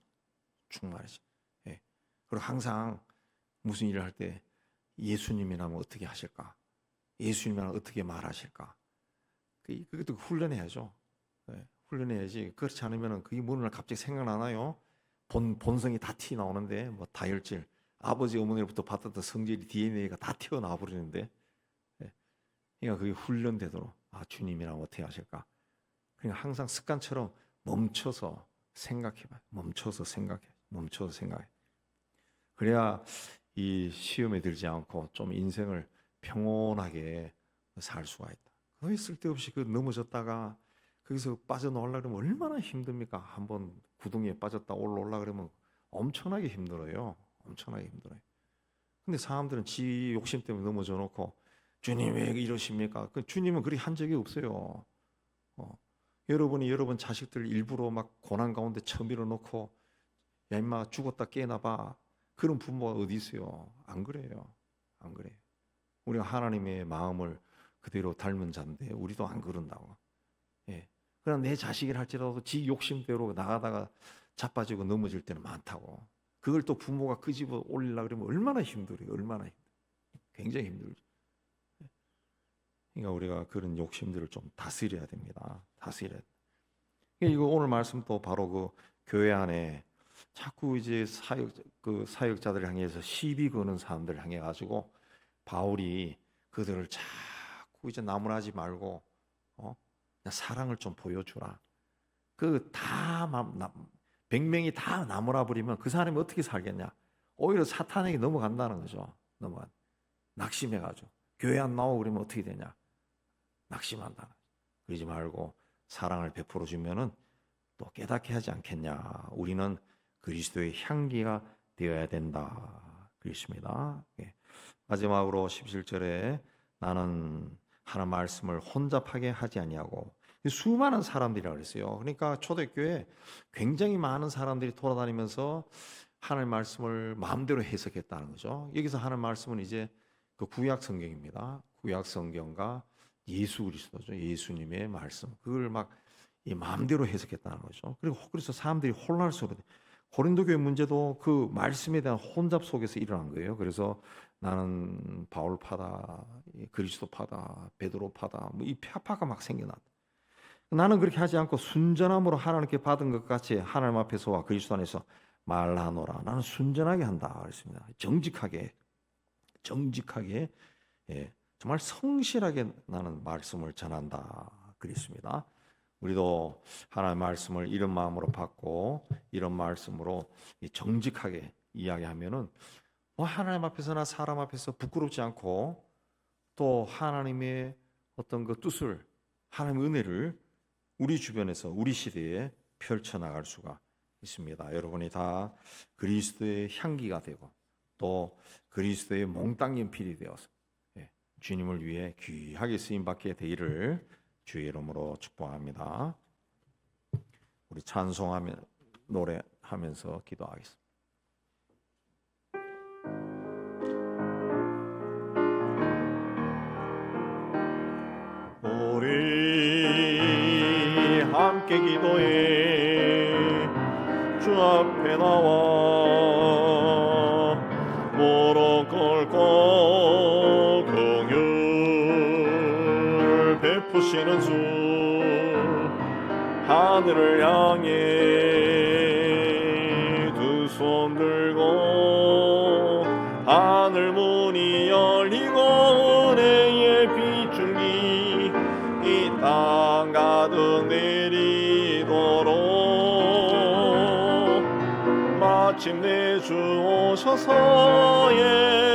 그리고 항상 무슨 일을 할 때 예수님이라면 어떻게 하실까? 예수님이라면 어떻게 말하실까? 그것도 훈련해야죠. 훈련해야지. 그렇지 않으면 그게 뭐는 갑자기 생각나나요? 본성이 다 티 나오는데, 뭐 다혈질, 아버지 어머니로부터 받았던 성질이 DNA가 다 튀어나와 버리는데, 그러니까 그게 훈련되도록 주님이라면 어떻게 하실까? 그러니까 항상 습관처럼 멈춰서 생각해봐요. 멈춰서 생각해. 그래야 이 시험에 들지 않고 좀 인생을 평온하게 살 수가 있다. 거의 쓸데없이 넘어졌다가 거기서 빠져나오려고 그러면 얼마나 힘듭니까? 한번 구덩이에 빠졌다 올라오려고 그러면 엄청나게 힘들어요. 근데 사람들은 지 욕심 때문에 넘어져 놓고 주님 왜 이러십니까? 주님은 그리 한 적이 없어요. 여러분이 여러분 자식들 일부러 막 고난 가운데 쳐밀어 놓고 야 임마 죽었다 깨어나봐. 그런 부모가 어디 있어요? 안 그래요. 안 그래요? 우리가 하나님의 마음을 그대로 닮은 자인데 우리도 안 그런다고. 예. 그러나 내 자식이라 할지라도 지 욕심대로 나가다가 자빠지고 넘어질 때는 많다고. 그걸 또 부모가 끄집어 올리려고 그러면 얼마나 힘들어요. 얼마나 힘들어요. 굉장히 힘들죠. 그러니까 우리가 그런 욕심들을 좀 다스려야 됩니다. 다스려야 돼. 이거 오늘 말씀도 바로 그 교회 안에 자꾸 이제 사역자들을 향해서 시비 거는 사람들 향해 가지고 바울이 그들을 자꾸 이제 나무라지 말고 그냥 사랑을 좀 보여주라. 그 다 100명이 다 나무라 버리면 그 사람이 어떻게 살겠냐? 오히려 사탄에게 넘어간다는 거죠. 낙심해 가지고 교회 안 나오고 그러면 어떻게 되냐? 낙심한다. 그러지 말고 사랑을 베풀어 주면은 또 깨닫게 하지 않겠냐. 우리는 그리스도의 향기가 되어야 된다. 그렇습니다. 마지막으로 17절에 나는 하나님 말씀을 혼잡하게 하지 아니하고, 수많은 사람들이라고 그랬어요. 그러니까 초대교회에 굉장히 많은 사람들이 돌아다니면서 하나님 말씀을 마음대로 해석했다는 거죠. 여기서 하나님 말씀은 이제 그 구약 성경입니다. 구약 성경과 예수 그리스도죠. 예수님의 말씀. 그걸 막 이 마음대로 해석했다는 거죠. 그리고 그래서 사람들이 혼란스러워. 고린도 교회 문제도 그 말씀에 대한 혼잡 속에서 일어난 거예요. 그래서 나는 바울파다, 그리스도파다, 베드로파다, 뭐 이 파파가 막 생겨났다. 나는 그렇게 하지 않고 순전함으로 하나님께 받은 것 같이 하나님 앞에서와 그리스도 안에서 말하노라. 나는 순전하게 한다 그랬습니다. 정직하게, 예, 정말 성실하게 나는 말씀을 전한다 그랬습니다. 우리도 하나님의 말씀을 이런 마음으로 받고 이런 말씀으로 정직하게 이야기하면은 하나님 앞에서나 사람 앞에서 부끄럽지 않고 또 하나님의 어떤 그 뜻을, 하나님의 은혜를 우리 주변에서 우리 시대에 펼쳐나갈 수가 있습니다. 여러분이 다 그리스도의 향기가 되고 또 그리스도의 몽땅 연필이 되어서 주님을 위해 귀하게 쓰임받게 되기를 주의 이름으로 축복합니다. 우리 찬송하며 노래하면서 기도하겠습니다. 우리 함께 기도해 주 앞에 나와 무릎 꿇고 긍휼 베푸시는 주 하늘을 향해 두 손 들고 하늘 문이 열리고 은혜의 빗줄기 이 땅 가득 내리도록 마침내 주 오셔서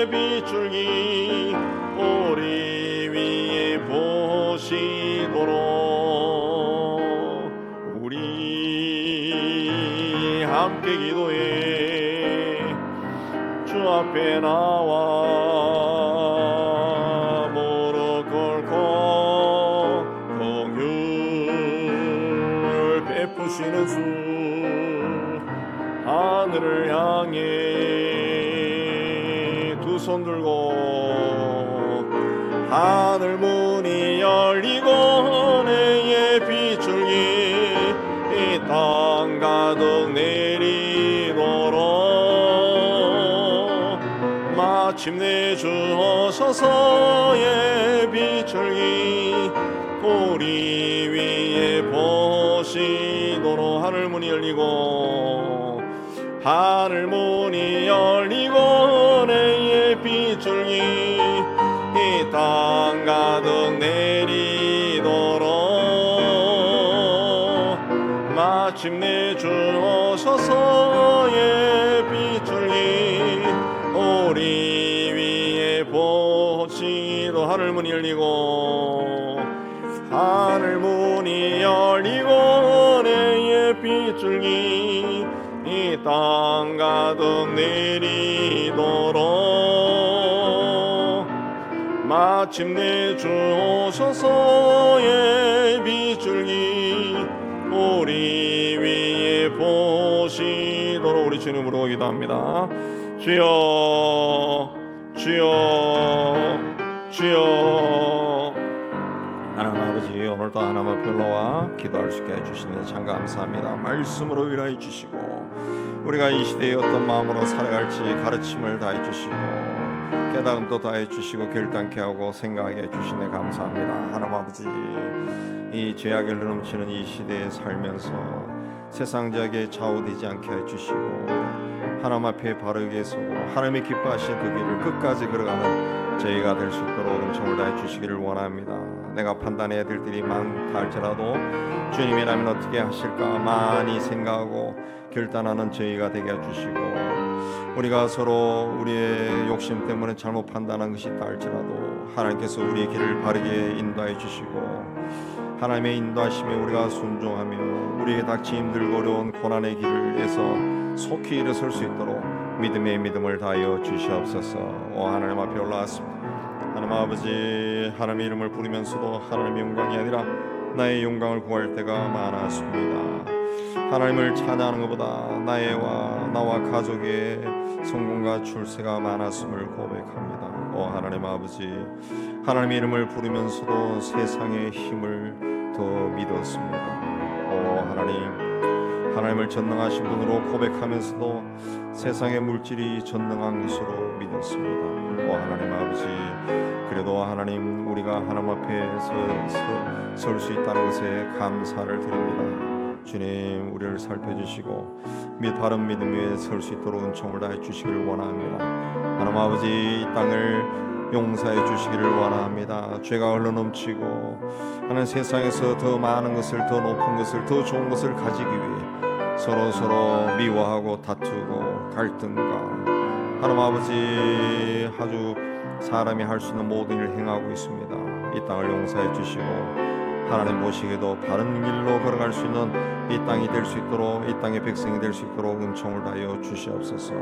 예비줄기 우리 위에 보시도록 우리 함께 기도해 주 앞에 나와 무릎 꿇고 긍휼 베푸시는 주 하늘을 향해 두 손 들고 하늘 문이 열리고 은혜의 빗줄기 이 땅 가득 내리도록 마침내 주 오셔서 예비줄기 우리 위에 보시도록 하늘 문이 열리고 하늘 문이 열리고 은혜의 빗줄기 이 땅 가득 내리도록 마침내 주 오셔서 예비줄기 우리 위에 보시도록 하늘 문이 열리고 하늘 문이 열리고 은혜의 빗줄기 이 땅 가득 내리도록 마침내 주 오셔서 예비줄기 우리 위에 보시도록 우리 주님으로 기도합니다. 주여 주여 주여. 하나님 아버지, 오늘도 하나님 앞에 올라와 기도할 수 있게 해주시는 참 감사합니다. 말씀으로 위로해 주시고 우리가 이 시대에 어떤 마음으로 살아갈지 가르침을 다해 주시고 깨달음도 다해 주시고 결단케 하고 생각하게 해주시네 감사합니다. 하나님 아버지, 이 죄악에 넘치는 이 시대에 살면서 세상적에 좌우되지 않게 해주시고 하나님 앞에 바르게 서고 하나님이 기뻐하신 그 길을 끝까지 걸어가는 저희가 될 수 있도록 은총을 다해 주시기를 원합니다. 내가 판단해야 될 일이 많다 할지라도 주님이라면 어떻게 하실까 많이 생각하고 결단하는 저희가 되게 해주시고, 우리가 서로 우리의 욕심 때문에 잘못 판단한 것이 있다 할지라도 하나님께서 우리의 길을 바르게 인도해 주시고 하나님의 인도하심에 우리가 순종하며 우리에게 닥친 힘들고 어려운 고난의 길에서 속히 일어설 수 있도록 믿음의 믿음을 다하여 주시옵소서. 오 하나님 앞에 올라왔습니다. 하나님 아버지, 하나님의 이름을 부르면서도 하나님의 영광이 아니라 나의 영광을 구할 때가 많았습니다. 하나님을 찬양하는 것보다 나와 가족의 성공과 출세가 많았음을 고백합니다. 오 하나님 아버지, 하나님의 이름을 부르면서도 세상의 힘을 더 믿었습니다. 오 하나님을 전능하신 분으로 고백하면서도 세상의 물질이 전능한 것으로 믿었습니다. 오 하나님 아버지, 그래도 하나님 우리가 하나님 앞에 설 수 있다는 것에 감사를 드립니다. 주님, 우리를 살펴주시고 바른 믿음 위에 설 수 있도록 은총을 다해 주시기를 원합니다. 하나님 아버지, 이 땅을 용서해 주시기를 원합니다. 죄가 흘러넘치고 하나님 세상에서 더 많은 것을, 더 높은 것을, 더 좋은 것을 가지기 위해 서로 미워하고 다투고 갈등과 하나님 아버지 아주 사람이 할 수 있는 모든 일을 행하고 있습니다. 이 땅을 용서해 주시고 하나님 보시기에도 바른 길로 걸어갈 수 있는 이 땅이 될 수 있도록, 이 땅의 백성이 될 수 있도록 은총을 다하여 주시옵소서.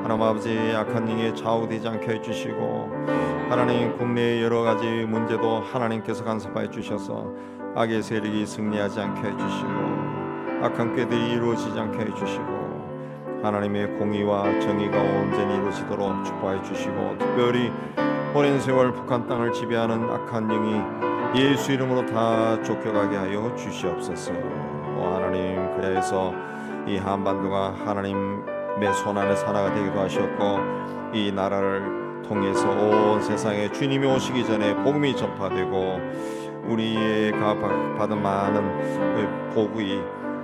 하나님 아버지, 악한 영에 좌우되지 않게 해주시고 하나님 국내의 여러 가지 문제도 하나님께서 간섭하여 주셔서 악의 세력이 승리하지 않게 해주시고 악한 꾀들이 이루어지지 않게 해주시고 하나님의 공의와 정의가 온전히 이루어지도록 축복해 주시고, 특별히 오랜 세월 북한 땅을 지배하는 악한 영이 예수 이름으로 다 쫓겨가게 하여 주시옵소서. 하나님, 그래서 이 한반도가 하나님의 손안에 하나가 되기도 하셨고 이 나라를 통해서 온 세상에 주님이 오시기 전에 복음이 전파되고 우리가 받은 많은 복이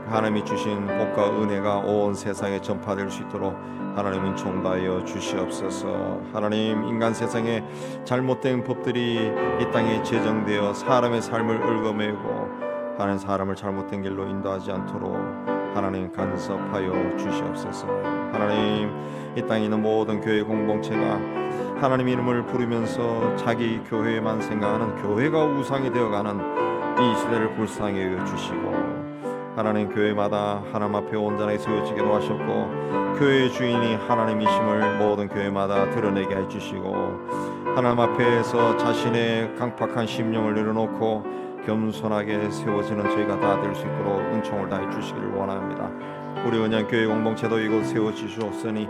하나님이 주신 복과 은혜가 온 세상에 전파될 수 있도록 하나님은 총다하여 주시옵소서. 하나님, 인간 세상에 잘못된 법들이 이 땅에 제정되어 사람의 삶을 얽어매고 하나님 사람을 잘못된 길로 인도하지 않도록 하나님 간섭하여 주시옵소서. 하나님, 이 땅에 있는 모든 교회 공동체가 하나님 이름을 부르면서 자기 교회만 생각하는 교회가 우상이 되어가는 이 시대를 불쌍히 여겨주시고 하나님 교회마다 하나님 앞에 온전하게 세워지기도 하셨고 교회의 주인이 하나님이심을 모든 교회마다 드러내게 해주시고 하나님 앞에서 자신의 강팍한 심령을 내려놓고 겸손하게 세워지는 저희가 다 될 수 있도록 은총을 다해 주시기를 원합니다. 우리 은양교회 공동체도 이곳 세워주셨으니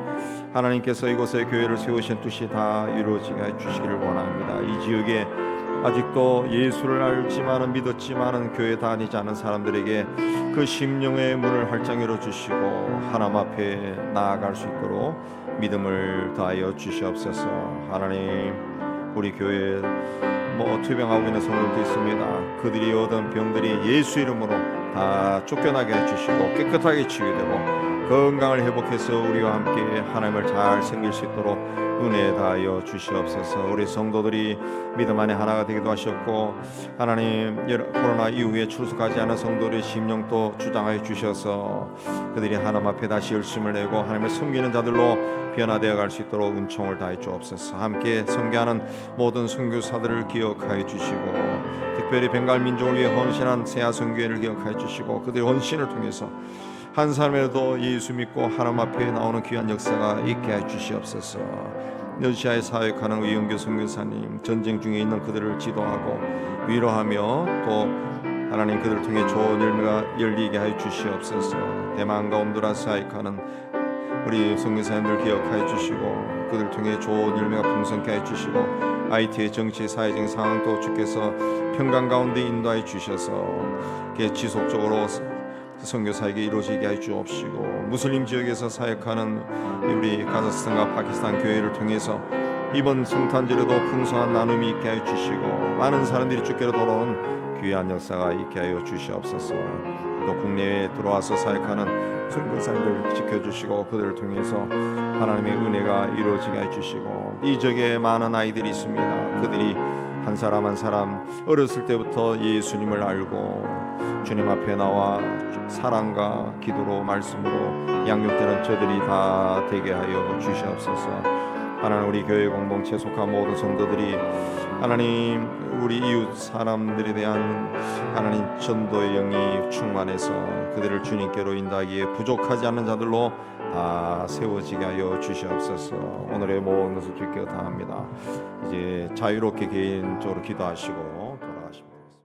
하나님께서 이곳에 교회를 세우신 뜻이 다 이루어지게 해주시기를 원합니다. 이 지역에 아직도 예수를 알지만은 믿었지만은 교회 다니지 않은 사람들에게 그 심령의 문을 활짝 열어주시고 하나님 앞에 나아갈 수 있도록 믿음을 다하여 주시옵소서. 하나님, 우리 교회에 투병하고 있는 성도들도 있습니다. 그들이 얻은 병들이 예수 이름으로 다 쫓겨나게 해주시고 깨끗하게 치유되고 건강을 회복해서 우리와 함께 하나님을 잘 섬길 수 있도록 은혜 다하여 주시옵소서. 우리 성도들이 믿음 안에 하나가 되기도 하셨고 하나님, 코로나 이후에 출석하지 않은 성도들의 심령도 주장하여 주셔서 그들이 하나님 앞에 다시 열심을 내고 하나님을 섬기는 자들로 변화되어 갈 수 있도록 은총을 다해 주옵소서. 함께 선교하는 모든 선교사들을 기억하여 주시고 특별히 벵갈 민족을 위해 헌신한 세아 선교회를 기억하여 주시고 그들의 헌신을 통해서 한 사람이라도 예수 믿고 하나님 앞에 나오는 귀한 역사가 있게 해 주시옵소서. 러시아에 사역하는 의영교 선교사님, 전쟁 중에 있는 그들을 지도하고 위로하며 또 하나님 그들을 통해 좋은 열매가 열리게 해 주시옵소서. 대만과 온두라스 사역하는 우리 선교사님들 기억하여 주시고 그들 통해 좋은 열매가 풍성케 해 주시고 IT의 정치 사회적 상황도 주께서 평강 가운데 인도해 주셔서 지속적으로 선교사에게 이루어지게 해 주옵시고 무슬림 지역에서 사역하는 우리 카자흐스탄과 파키스탄 교회를 통해서 이번 성탄절에도 풍성한 나눔이 있게 해 주시고 많은 사람들이 주께로 돌아오는 귀한 역사가 있게 하여 주시옵소서. 또 국내에 들어와서 사역하는 선교사님들 지켜주시고 그들을 통해서 하나님의 은혜가 이루어지게 해주시고 이 지역에 많은 아이들이 있습니다. 그들이 한 사람 한 사람 어렸을 때부터 예수님을 알고 주님 앞에 나와 사랑과 기도로 말씀으로 양육되는 저들이 다 되게 하여 주시옵소서. 하나님 우리 교회 공동체에 속한 모든 성도들이 하나님 우리 이웃 사람들에 대한 하나님 전도의 영이 충만해서 그들을 주님께로 인도하기에 부족하지 않는 자들로 다 세워지게 하여 주시옵소서. 오늘의 모든 것을 주께 다합니다. 이제 자유롭게 개인적으로 기도하시고